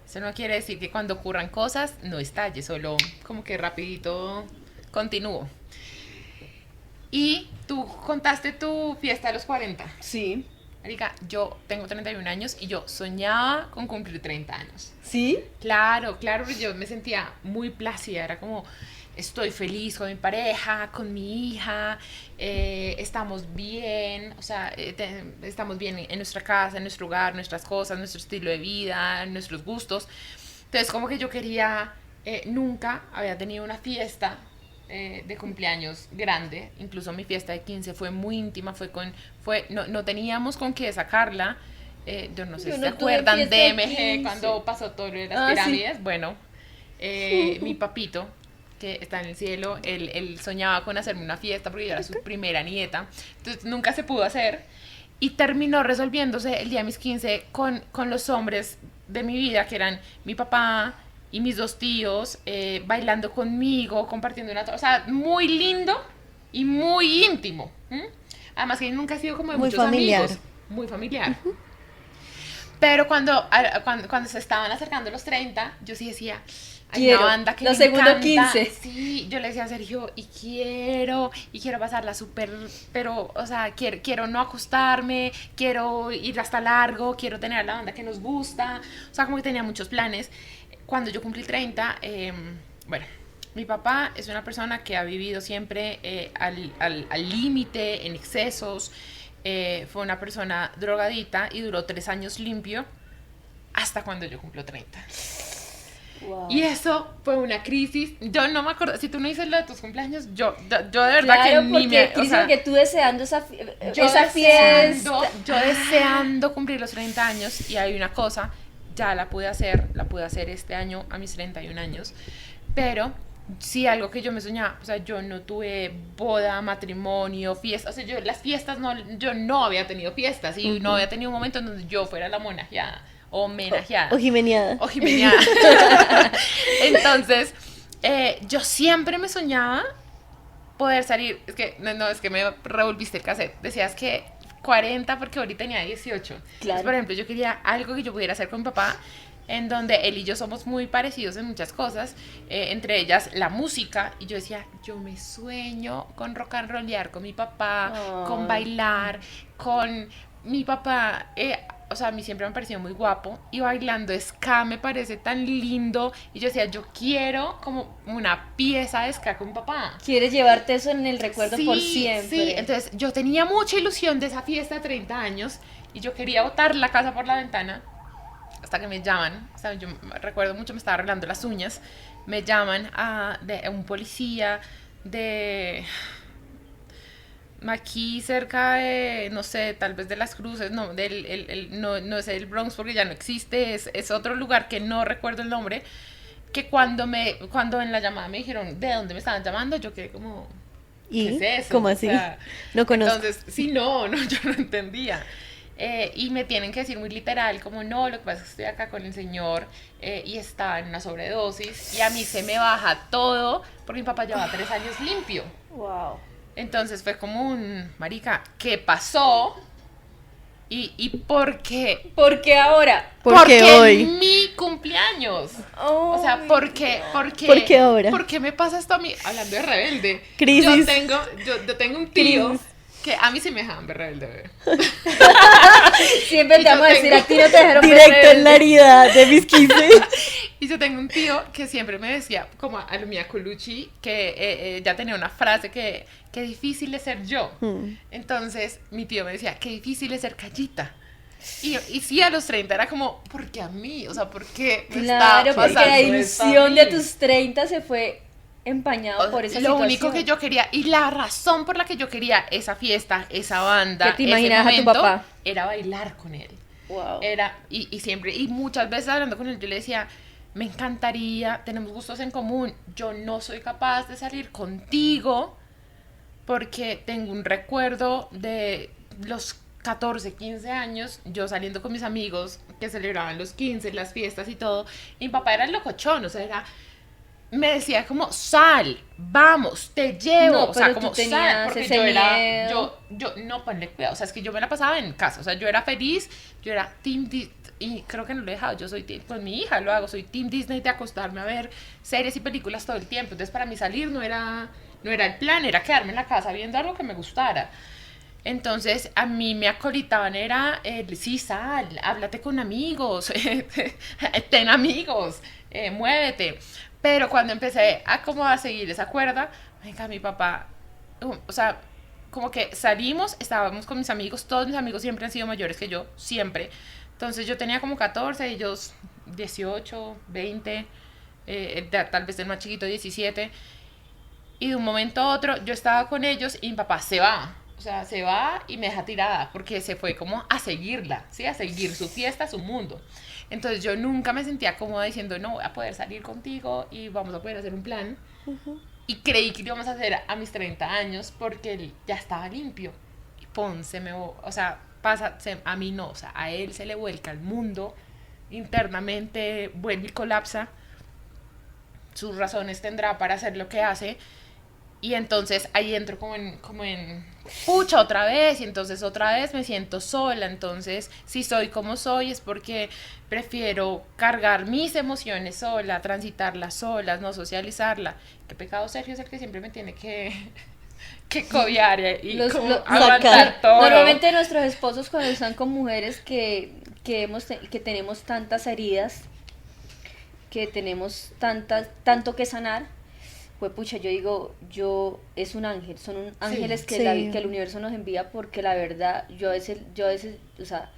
Eso no quiere decir que cuando ocurran cosas no estalle, solo como que rapidito continúo. Y tú contaste tu fiesta a los 40. Sí. Marica, yo tengo 31 años y yo soñaba con cumplir 30 años. ¿Sí? Claro, porque yo me sentía muy plácida, era como, estoy feliz con mi pareja, con mi hija, estamos bien, o sea, estamos bien en nuestra casa, en nuestro hogar, nuestras cosas, nuestro estilo de vida, nuestros gustos. Entonces como que yo quería, nunca había tenido una fiesta de cumpleaños grande, incluso mi fiesta de 15 fue muy íntima, no teníamos con qué sacarla. Yo no sé Yo si no se tuve acuerdan fiesta de de MG 15. cuando pasó todo lo de las Ah, sí. pirámides. Bueno, mi papito, que está en el cielo, él soñaba con hacerme una fiesta porque yo era su primera nieta, entonces nunca se pudo hacer y terminó resolviéndose el día de mis 15 con los hombres de mi vida, que eran mi papá y mis 2 tíos, bailando conmigo, compartiendo o sea, muy lindo y muy íntimo. Además que nunca ha sido como de Muy muchos familiar. amigos, muy familiar. Pero cuando se estaban acercando los 30, yo sí decía, hay Quiero, una banda que los me segundos encanta. 15. Sí, yo le decía a Sergio, y quiero pasarla súper, pero, o sea, quiero no acostarme, quiero ir hasta largo, quiero tener la banda que nos gusta, o sea, como que tenía muchos planes. Cuando yo cumplí 30, bueno, mi papá es una persona que ha vivido siempre al límite, en excesos. Fue una persona drogadita y duró 3 años limpio hasta cuando yo cumplo 30. Wow. Y eso fue una crisis. Yo no me acuerdo, si tú no dices lo de tus cumpleaños, yo de verdad Claro, que ni porque me... Cris, porque tú deseando esa yo fiesta. yo deseando cumplir los 30 años, y hay una cosa, ya la pude hacer este año a mis 31 años, pero sí, algo que yo me soñaba, o sea, yo no tuve boda, matrimonio, fiesta, o sea, yo no había tenido fiestas y no había tenido un momento en donde yo fuera la homenajeada. O Jimeniada. O Jimeniada. Entonces, yo siempre me soñaba poder salir. Es que, es que me revolviste el cassette. Decías que 40 porque ahorita tenía 18. Claro. Entonces, por ejemplo, yo quería algo que yo pudiera hacer con mi papá, en donde él y yo somos muy parecidos en muchas cosas, entre ellas la música, y yo decía, yo me sueño con rock and rollear con mi papá, con bailar, con mi papá, o sea, a mí siempre me ha parecido muy guapo, y bailando ska me parece tan lindo, y yo decía, yo quiero como una pieza de ska con mi papá. Quieres llevarte eso en el recuerdo por siempre. Sí, entonces yo tenía mucha ilusión de esa fiesta de 30 años, y yo quería botar la casa por la ventana, hasta que me llaman, o sea, yo recuerdo mucho, me estaba arreglando las uñas, me llaman de un policía de aquí cerca de, no sé, tal vez de Las Cruces, no, no es el Bronx porque ya no existe, es otro lugar que no recuerdo el nombre, que cuando en la llamada me dijeron de dónde me estaban llamando, yo quedé como, ¿Y? ¿qué es eso? ¿Cómo así? O sea, No conozco. entonces, sí, no, yo no entendía. Y me tienen que decir muy literal, como no, lo que pasa es que estoy acá con el señor y está en una sobredosis, y a mí se me baja todo porque mi papá lleva 3 años limpio. Wow. Entonces fue como un, marica, ¿qué pasó? ¿Y por qué? ¿Por qué ahora? Porque hoy. mi cumpleaños. Oh, O sea, ¿por qué ahora? ¿Por qué me pasa esto a mí? Hablando de rebelde. Crisis. Yo tengo un tío Crisis. que a mí sí me dejaban ver rebelde, bebé. siempre Y te vamos a yo decir, tengo- a ti no te dejaron ver Directo en rebelde. la herida de mis 15. Y yo tengo un tío que siempre me decía, como a Lumia Colucci, que ya tenía una frase que difícil es ser yo. Entonces mi tío me decía, qué difícil es ser Callita. Y sí, a los 30 era como, ¿por qué a mí? O sea, ¿por qué me Claro, está porque pasando la esto a ilusión mí? de tus 30 se fue empañado por esa Lo situación. único que yo quería, y la razón por la que yo quería esa fiesta, esa banda, Que te ese imaginabas a tu momento, papá. era bailar con él. Wow. Era, y siempre, y muchas veces hablando con él, yo le decía, me encantaría, tenemos gustos en común, yo no soy capaz de salir contigo porque tengo un recuerdo de los 14, 15 años, yo saliendo con mis amigos que celebraban los 15, las fiestas y todo, y mi papá era el locochón, o sea, me decía como, sal, vamos, te llevo, No, o sea, pero como tú tenías sal, porque ese yo era, miedo. no, ponle cuidado, o sea, es que yo me la pasaba en casa, o sea, yo era feliz, yo era y creo que no lo he dejado, yo soy con mi hija lo hago, soy team Disney de acostarme a ver series y películas todo el tiempo, entonces para mí salir no era el plan, era quedarme en la casa viendo algo que me gustara. Entonces a mí me acolitaban era, sí, sal, háblate con amigos, ten amigos, muévete. Pero cuando empecé a como a seguir esa cuerda, venga, mi papá, o sea, como que salimos, estábamos con mis amigos, todos mis amigos siempre han sido mayores que yo, siempre. Entonces yo tenía como 14, ellos 18, 20, tal vez el más chiquito 17. Y de un momento a otro yo estaba con ellos y mi papá se va. O sea, se va y me deja tirada porque se fue como a seguirla, ¿sí? A seguir su fiesta, su mundo. Entonces yo nunca me sentía cómoda diciendo, no, voy a poder salir contigo y vamos a poder hacer un plan. Y creí que lo íbamos a hacer a mis 30 años porque él ya estaba limpio. Y pum, o sea, a mí no, o sea, a él se le vuelca el mundo internamente, vuelve y colapsa. Sus razones tendrá para hacer lo que hace. Y entonces ahí entro como en pucha otra vez, y entonces otra vez me siento sola. Entonces si soy como soy es porque prefiero cargar mis emociones sola, transitarlas solas, no socializarla. Qué pecado Sergio es el que siempre me tiene que cobiar y como aguantar todo. Normalmente nuestros esposos cuando están con mujeres que tenemos tantas heridas, que tenemos tanto que sanar, pues pucha, yo digo, es un ángel, son ángeles que, sí. que el universo nos envía, porque la verdad, yo a veces, o sea,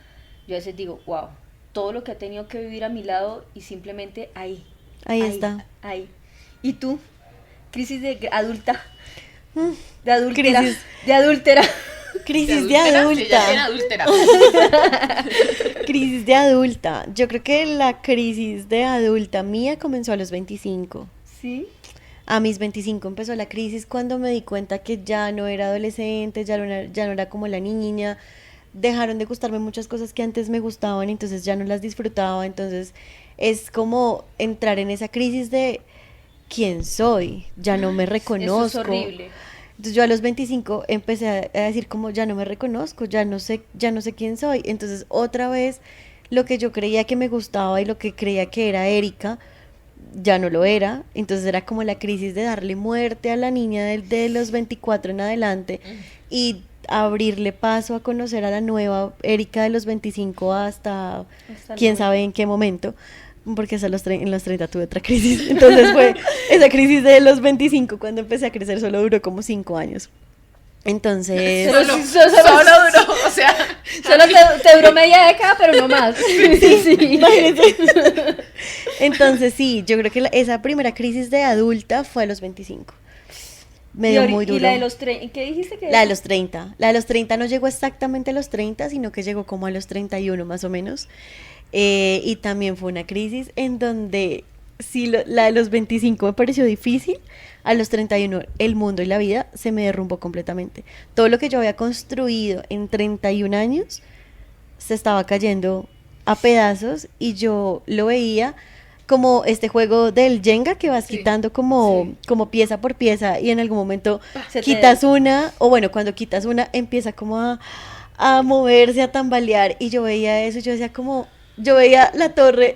yo a veces digo, wow, todo lo que ha tenido que vivir a mi lado y simplemente ahí está. Ahí. ¿Y tú? Crisis de adulta, de adúltera, Crisis. de adúltera. Crisis de Sí, ya adulta. tiene adúltera. Crisis de adulta. Yo creo que la crisis de adulta mía comenzó a los 25. ¿Sí? A mis 25 empezó la crisis cuando me di cuenta que ya no era adolescente, ya no era como la niña. Dejaron de gustarme muchas cosas que antes me gustaban, entonces ya no las disfrutaba. Entonces es como entrar en esa crisis de quién soy, ya no me reconozco. Eso es horrible. Entonces yo a los 25 empecé a decir como ya no me reconozco, ya no sé quién soy. Entonces otra vez lo que yo creía que me gustaba y lo que creía que era Erika, ya no lo era. Entonces era como la crisis de darle muerte a la niña de los 24 en adelante y abrirle paso a conocer a la nueva Erika de los 25 hasta quién sabe en qué momento. Porque hasta en los 30 tuve otra crisis. Entonces fue esa crisis de los 25 cuando empecé a crecer, solo duró como 5 años. Entonces... Solo duró, o sea... Solo te duró media década, pero no más. Sí. Imagínense. Entonces sí, yo creo que esa primera crisis de adulta fue a los 25. Me dio muy duro. ¿Y la de los 30? ¿Qué dijiste que La de los 30. La de los 30 no llegó exactamente a los 30, sino que llegó como a los 31 más o menos. Y también fue una crisis en donde sí, la de los 25 me pareció difícil. A los 31 el mundo y la vida se me derrumbó completamente. Todo lo que yo había construido en 31 años se estaba cayendo a pedazos y yo lo veía como este juego del Jenga que vas quitando como pieza por pieza y en algún momento quitas una, o bueno, cuando quitas una empieza como a moverse, a tambalear, y yo veía eso y yo decía como... Yo veía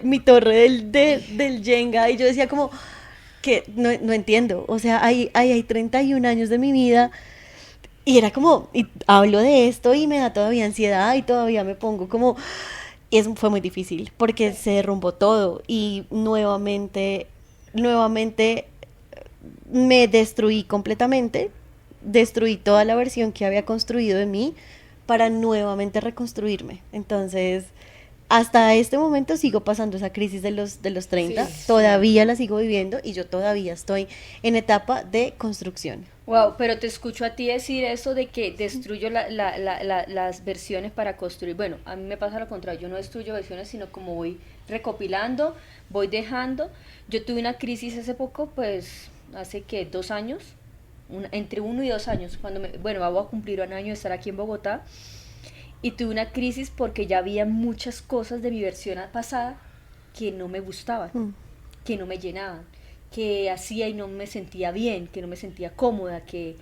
mi torre del Jenga y yo decía como que no entiendo, o sea, hay 31 años de mi vida y era como, y hablo de esto y me da todavía ansiedad y todavía me pongo como, y eso fue muy difícil porque se derrumbó todo y nuevamente me destruí completamente, destruí toda la versión que había construido de mí para nuevamente reconstruirme. Entonces... hasta este momento sigo pasando esa crisis de los 30, todavía la sigo viviendo y yo todavía estoy en etapa de construcción. Wow, pero te escucho a ti decir eso de que destruyo las versiones para construir. Bueno, a mí me pasa lo contrario, yo no destruyo versiones, sino como voy recopilando, voy dejando. Yo tuve una crisis hace poco, pues hace que 2 años, entre 1 y 2 años, bueno, vamos a cumplir 1 año de estar aquí en Bogotá. Y tuve una crisis porque ya había muchas cosas de mi versión pasada que no me gustaban, que no me llenaban, que hacía y no me sentía bien, que no me sentía cómoda, que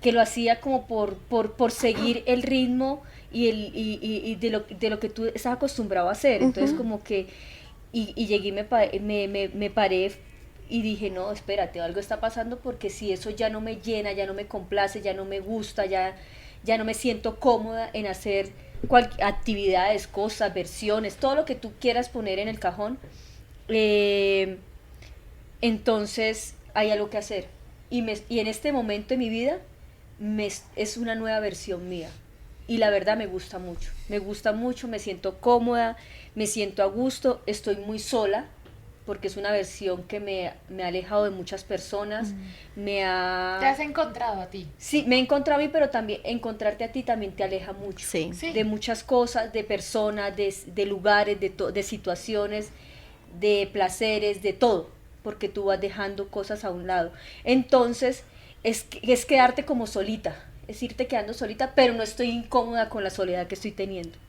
lo hacía como por seguir el ritmo y de lo que tú estás acostumbrado a hacer. Entonces como que, y llegué y me paré y dije, no, espérate, algo está pasando, porque si eso ya no me llena, ya no me complace, ya no me gusta, ya ya no me siento cómoda en hacer actividades, cosas, versiones, todo lo que tú quieras poner en el cajón. Entonces hay algo que hacer. Y en este momento de mi vida es una nueva versión mía. Y la verdad me gusta mucho, me siento cómoda, me siento a gusto, estoy muy sola, porque es una versión que me ha alejado de muchas personas, Te has encontrado a ti. Sí, me he encontrado a mí, pero también encontrarte a ti también te aleja mucho. Sí. Sí. De muchas cosas, de personas, de lugares, de situaciones, de placeres, de todo, porque tú vas dejando cosas a un lado. Entonces, es quedarte como solita, es irte quedando solita, pero no estoy incómoda con la soledad que estoy teniendo.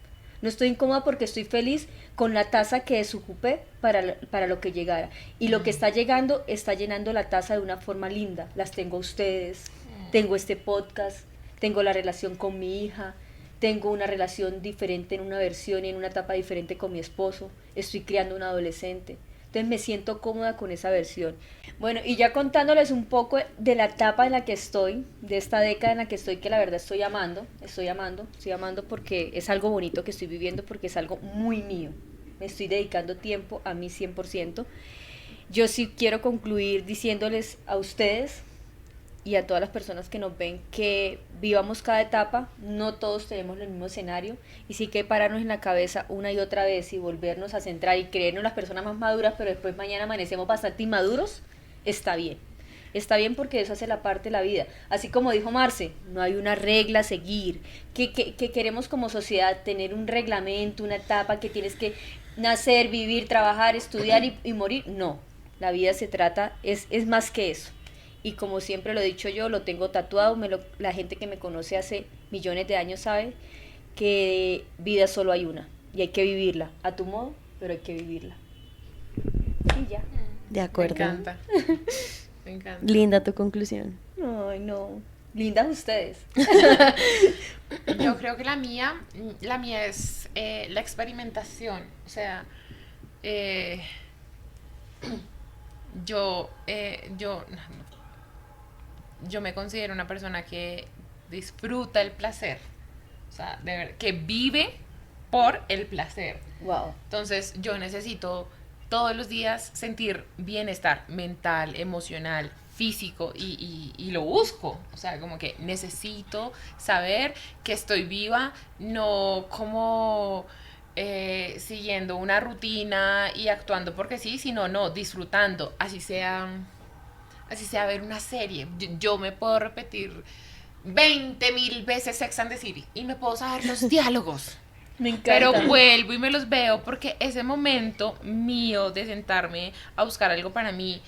No estoy incómoda porque estoy feliz con la taza que desocupé para lo que llegara. Y lo que está llegando está llenando la taza de una forma linda. Las tengo a ustedes, tengo este podcast, tengo la relación con mi hija, tengo una relación diferente en una versión y en una etapa diferente con mi esposo. Estoy criando un adolescente. Entonces me siento cómoda con esa versión. Bueno, y ya contándoles un poco de la etapa en la que estoy, de esta década en la que estoy, que la verdad estoy amando porque es algo bonito que estoy viviendo, porque es algo muy mío. Me estoy dedicando tiempo a mí 100%. Yo sí quiero concluir diciéndoles a ustedes y a todas las personas que nos ven que vivamos cada etapa, no todos tenemos el mismo escenario y sí que pararnos en la cabeza una y otra vez y volvernos a centrar y creernos las personas más maduras, pero después mañana amanecemos bastante inmaduros, está bien porque eso hace la parte de la vida, así como dijo Marce, no hay una regla a seguir, que queremos como sociedad tener un reglamento, una etapa que tienes que nacer, vivir, trabajar, estudiar y morir, no, la vida se trata, es más que eso. Y como siempre lo he dicho yo, lo tengo tatuado, la gente que me conoce hace millones de años sabe que vida solo hay una y hay que vivirla, a tu modo, pero hay que vivirla. Y ya. De acuerdo. Me encanta. Me encanta. Linda tu conclusión. Ay, no. Lindas ustedes. Yo creo que la mía es la experimentación. O sea, yo me considero una persona que disfruta el placer. O sea, que vive por el placer. Wow. Entonces, yo necesito todos los días sentir bienestar mental, emocional, físico y lo busco. O sea, como que necesito saber que estoy viva, no como siguiendo una rutina y actuando porque sí, sino disfrutando, así sea ver una serie. Yo me puedo repetir 20,000 veces Sex and the City y me puedo saber los diálogos. Me encanta. Pero vuelvo y me los veo porque ese momento mío de sentarme a buscar algo para mí,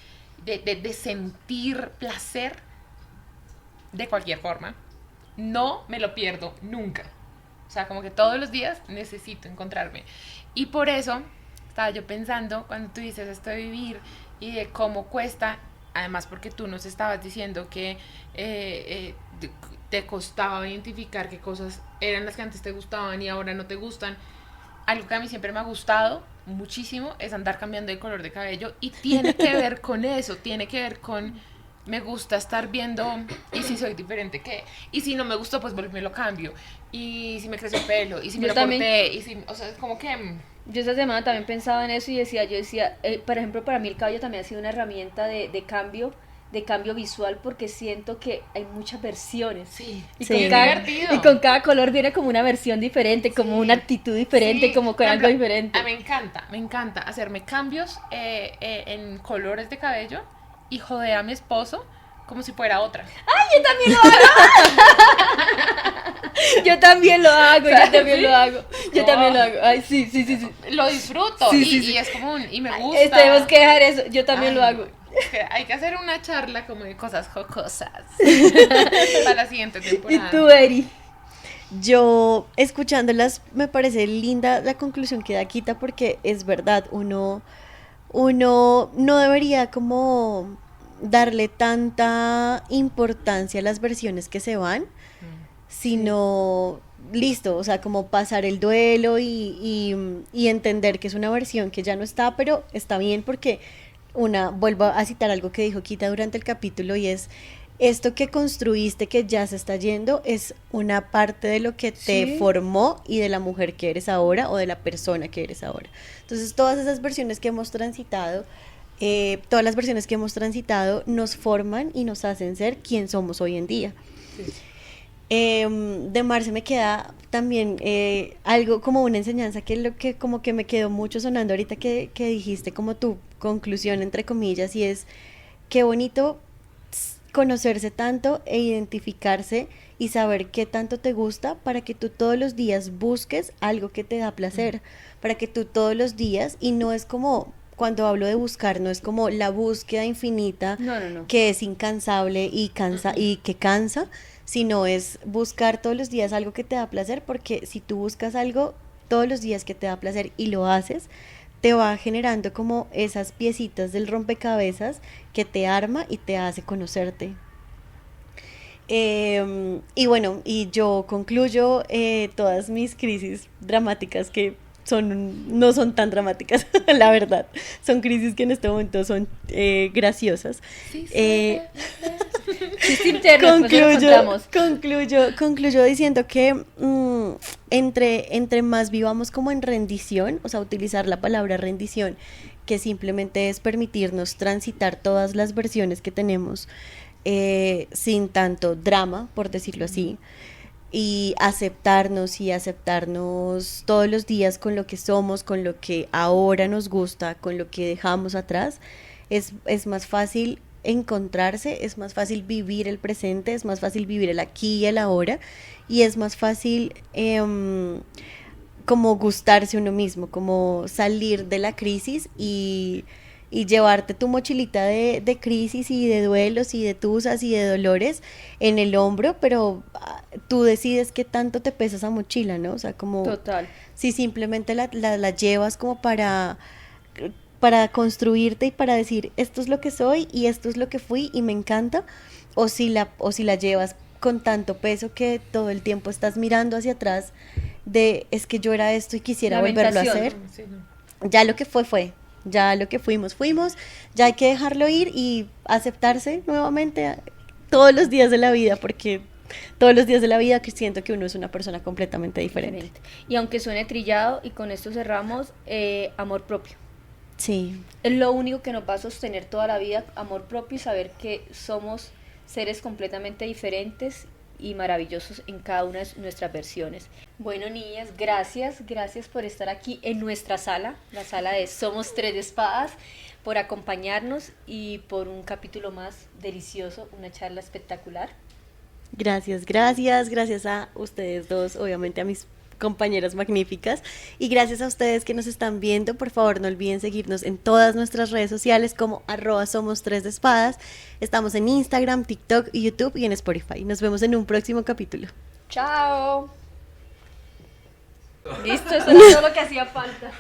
de sentir placer de cualquier forma, no me lo pierdo nunca. O sea, como que todos los días necesito encontrarme. Y por eso estaba yo pensando, cuando tú dices esto de vivir y de cómo cuesta, además porque tú nos estabas diciendo que te costaba identificar qué cosas eran las que antes te gustaban y ahora no te gustan. Algo que a mí siempre me ha gustado muchísimo es andar cambiando de color de cabello y tiene que ver con eso, tiene que ver con me gusta estar viendo y si soy diferente qué, y si no me gustó pues me lo cambio, y si me creció el pelo, y si me Yo lo también. corté, y si, o sea, es como que Yo esta semana también pensaba en eso y yo decía, por ejemplo, para mí el cabello también ha sido una herramienta de cambio visual porque siento que hay muchas versiones. sí, Y, Sí. con Es cada, divertido. y con cada color viene como una versión diferente, como una actitud diferente, Sí, como con por algo ejemplo, diferente. me encanta hacerme cambios en colores de cabello y joder a mi esposo como si fuera otra. Yo también lo hago, yo también ¿sí? lo hago. Yo No. también lo hago. Ay, sí. Lo disfruto Sí, y, sí, sí. y es como y me gusta. Tenemos que dejar eso, yo también Ay, lo hago. es que hay que hacer una charla como de cosas jocosas para la siguiente ¿Y temporada. tú, Eri? Yo, escuchándolas, me parece linda la conclusión que da Kita porque es verdad, uno no debería como darle tanta importancia a las versiones que se van, sino listo, o sea, como pasar el duelo y entender que es una versión que ya no está, pero está bien porque vuelvo a citar algo que dijo Kita durante el capítulo y es esto que construiste que ya se está yendo es una parte de lo que te Sí. formó y de la mujer que eres ahora o de la persona que eres ahora. Entonces todas esas versiones que hemos transitado, todas las versiones que hemos transitado nos forman y nos hacen ser quien somos hoy en día. De Marce me queda también algo como una enseñanza que lo que como que me quedó mucho sonando ahorita que dijiste como tu conclusión entre comillas, y es qué bonito conocerse tanto e identificarse y saber qué tanto te gusta para que tú todos los días busques algo que te da placer, para que tú todos los días, y no es como, cuando hablo de buscar, no es como la búsqueda infinita No, no, no. que es incansable y cansa y que cansa, sino es buscar todos los días algo que te da placer, porque si tú buscas algo todos los días que te da placer y lo haces, te va generando como esas piecitas del rompecabezas que te arma y te hace conocerte. Y bueno, y yo concluyo todas mis crisis dramáticas que no son tan dramáticas, la verdad. Son crisis que en este momento son graciosas. Chiste interno, después lo contamos. Concluyo diciendo que entre más vivamos como en rendición, o sea, utilizar la palabra rendición, que simplemente es permitirnos transitar todas las versiones que tenemos sin tanto drama, por decirlo así, y aceptarnos todos los días con lo que somos, con lo que ahora nos gusta, con lo que dejamos atrás, es más fácil encontrarse, es más fácil vivir el presente, es más fácil vivir el aquí y el ahora, y es más fácil como gustarse uno mismo, como salir de la crisis y llevarte tu mochilita de crisis y de duelos y de tusas y de dolores en el hombro, pero tú decides qué tanto te pesa esa mochila, ¿no? O sea, como Total. si simplemente la llevas como para construirte y para decir, esto es lo que soy y esto es lo que fui y me encanta, o si la llevas con tanto peso que todo el tiempo estás mirando hacia atrás de, es que yo era esto y quisiera volverlo a hacer. Sí, no. Ya lo que fue, ya lo que fuimos, ya hay que dejarlo ir y aceptarse nuevamente todos los días de la vida, porque todos los días de la vida que siento que uno es una persona completamente diferente. Y aunque suene trillado, y con esto cerramos, amor propio. Sí, Es lo único que nos va a sostener toda la vida, amor propio, y saber que somos seres completamente diferentes y maravillosos en cada una de nuestras versiones. Bueno, niñas, gracias por estar aquí en nuestra sala, la sala de Somos Tres de Espadas, por acompañarnos y por un capítulo más delicioso, una charla espectacular. gracias a ustedes dos, obviamente a mis compañeras magníficas, y gracias a ustedes que nos están viendo. Por favor, no olviden seguirnos en todas nuestras redes sociales como @somos3despadas. Estamos en Instagram, TikTok, YouTube y en Spotify. Nos vemos en un próximo capítulo. ¡Chao! Listo, eso era todo lo que hacía falta.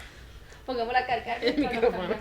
Pongámosla a cargar. El micrófono.